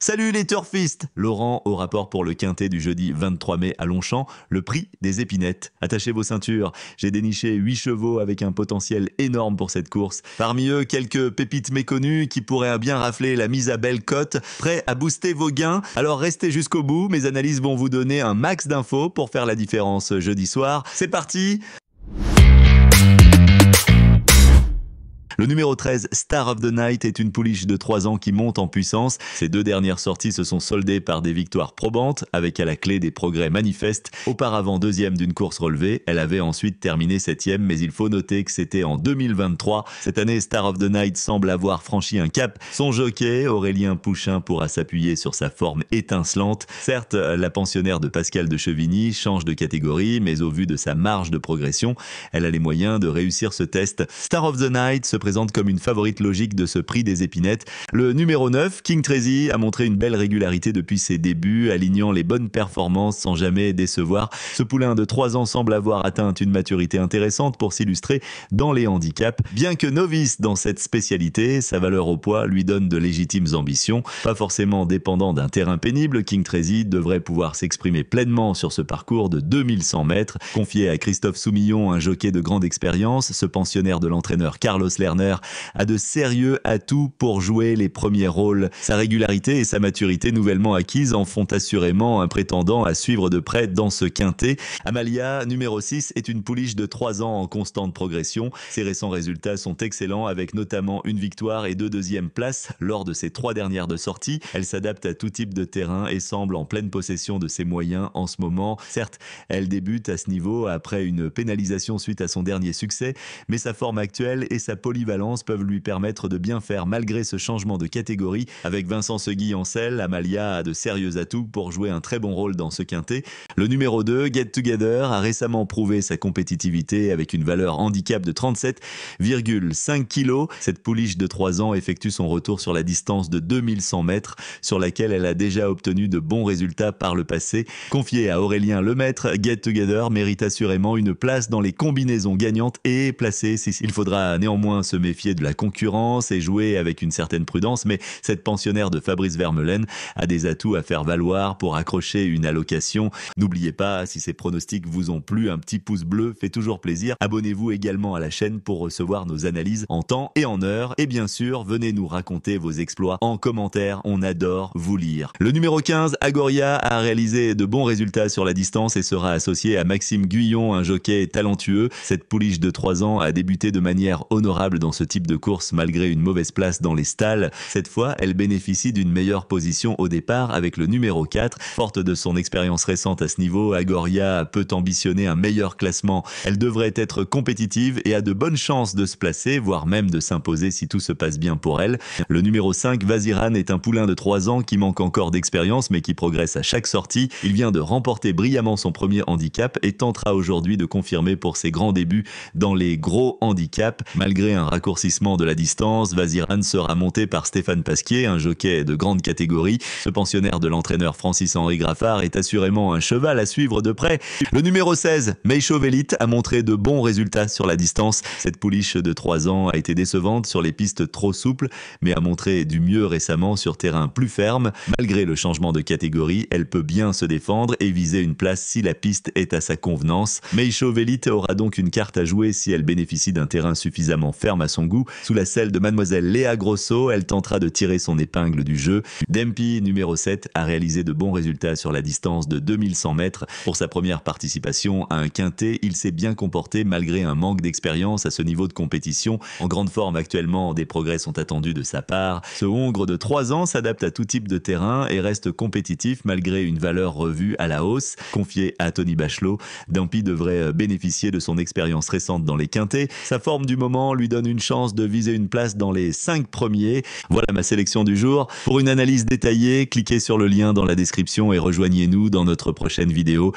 Salut les turfistes! Laurent au rapport pour le quintet du jeudi 23 mai à Longchamp, le prix des épinettes. Attachez vos ceintures, j'ai déniché 8 chevaux avec un potentiel énorme pour cette course. Parmi eux, quelques pépites méconnues qui pourraient bien rafler la mise à belle cote, prêts à booster vos gains. Alors restez jusqu'au bout, mes analyses vont vous donner un max d'infos pour faire la différence jeudi soir. C'est parti! Le numéro 13, Star of the Night, est une pouliche de 3 ans qui monte en puissance. Ses 2 dernières sorties se sont soldées par des victoires probantes, avec à la clé des progrès manifestes. Auparavant deuxième d'une course relevée, elle avait ensuite terminé 7e, mais il faut noter que c'était en 2023. Cette année, Star of the Night semble avoir franchi un cap. Son jockey, Aurélien Pouchin, pourra s'appuyer sur sa forme étincelante. Certes, la pensionnaire de Pascal de Chevigny change de catégorie, mais au vu de sa marge de progression, elle a les moyens de réussir ce test. Star of the Night se présente comme une favorite logique de ce prix des épinettes. Le numéro 9, King Trazy, a montré une belle régularité depuis ses débuts, alignant les bonnes performances sans jamais décevoir. Ce poulain de 3 ans semble avoir atteint une maturité intéressante pour s'illustrer dans les handicaps. Bien que novice dans cette spécialité, sa valeur au poids lui donne de légitimes ambitions. Pas forcément dépendant d'un terrain pénible, King Trazy devrait pouvoir s'exprimer pleinement sur ce parcours de 2100 mètres. Confié à Christophe Soumillon, un jockey de grande expérience, ce pensionnaire de l'entraîneur Carlos Lerner a de sérieux atouts pour jouer les premiers rôles. Sa régularité et sa maturité nouvellement acquises en font assurément un prétendant à suivre de près dans ce quintet. Amalia, numéro 6, est une pouliche de 3 ans en constante progression. Ses récents résultats sont excellents, avec notamment une victoire et 2 deuxièmes places lors de ses 3 dernières de sortie. Elle s'adapte à tout type de terrain et semble en pleine possession de ses moyens en ce moment. Certes, elle débute à ce niveau après une pénalisation suite à son dernier succès, mais sa forme actuelle et sa polyvalence peuvent lui permettre de bien faire malgré ce changement de catégorie. Avec Vincent Segui en selle, Amalia a de sérieux atouts pour jouer un très bon rôle dans ce quintet. Le numéro 2, Get Together, a récemment prouvé sa compétitivité avec une valeur handicap de 37,5 kg. Cette pouliche de 3 ans effectue son retour sur la distance de 2100 mètres, sur laquelle elle a déjà obtenu de bons résultats par le passé. Confiée à Aurélien Lemaître, Get Together mérite assurément une place dans les combinaisons gagnantes et placée. Il faudra néanmoins se méfier de la concurrence et jouer avec une certaine prudence, mais cette pensionnaire de Fabrice Vermeulen a des atouts à faire valoir pour accrocher une allocation. N'oubliez pas, si ces pronostics vous ont plu, un petit pouce bleu fait toujours plaisir. Abonnez-vous également à la chaîne pour recevoir nos analyses en temps et en heure. Et bien sûr, venez nous raconter vos exploits en commentaire, on adore vous lire. Le numéro 15, Agoria, a réalisé de bons résultats sur la distance et sera associé à Maxime Guyon, un jockey talentueux. Cette pouliche de 3 ans a débuté de manière honorable dans ce type de course malgré une mauvaise place dans les stalles. Cette fois, elle bénéficie d'une meilleure position au départ avec le numéro 4. Forte de son expérience récente à ce niveau, Agoria peut ambitionner un meilleur classement. Elle devrait être compétitive et a de bonnes chances de se placer, voire même de s'imposer si tout se passe bien pour elle. Le numéro 5, Vaziran, est un poulain de 3 ans qui manque encore d'expérience mais qui progresse à chaque sortie. Il vient de remporter brillamment son premier handicap et tentera aujourd'hui de confirmer pour ses grands débuts dans les gros handicaps. Malgré un raccourcissement de la distance, Vaziran sera monté par Stéphane Pasquier, un jockey de grande catégorie. Ce pensionnaire de l'entraîneur Francis-Henri Graffard est assurément un cheval à suivre de près. Le numéro 16, Meishov Elite, a montré de bons résultats sur la distance. Cette pouliche de 3 ans a été décevante sur les pistes trop souples, mais a montré du mieux récemment sur terrain plus ferme. Malgré le changement de catégorie, elle peut bien se défendre et viser une place si la piste est à sa convenance. Meishov Elite aura donc une carte à jouer si elle bénéficie d'un terrain suffisamment ferme à son goût. Sous la selle de mademoiselle Léa Grosso, elle tentera de tirer son épingle du jeu. Dempy, numéro 7, a réalisé de bons résultats sur la distance de 2100 mètres. Pour sa première participation à un quintet, il s'est bien comporté malgré un manque d'expérience à ce niveau de compétition. En grande forme actuellement, des progrès sont attendus de sa part. Ce Hongre de 3 ans s'adapte à tout type de terrain et reste compétitif malgré une valeur revue à la hausse. Confié à Tony Bachelot, Dempy devrait bénéficier de son expérience récente dans les quintets. Sa forme du moment lui donne une chance de viser une place dans les 5 premiers. Voilà ma sélection du jour. Pour une analyse détaillée, cliquez sur le lien dans la description et rejoignez-nous dans notre prochaine vidéo.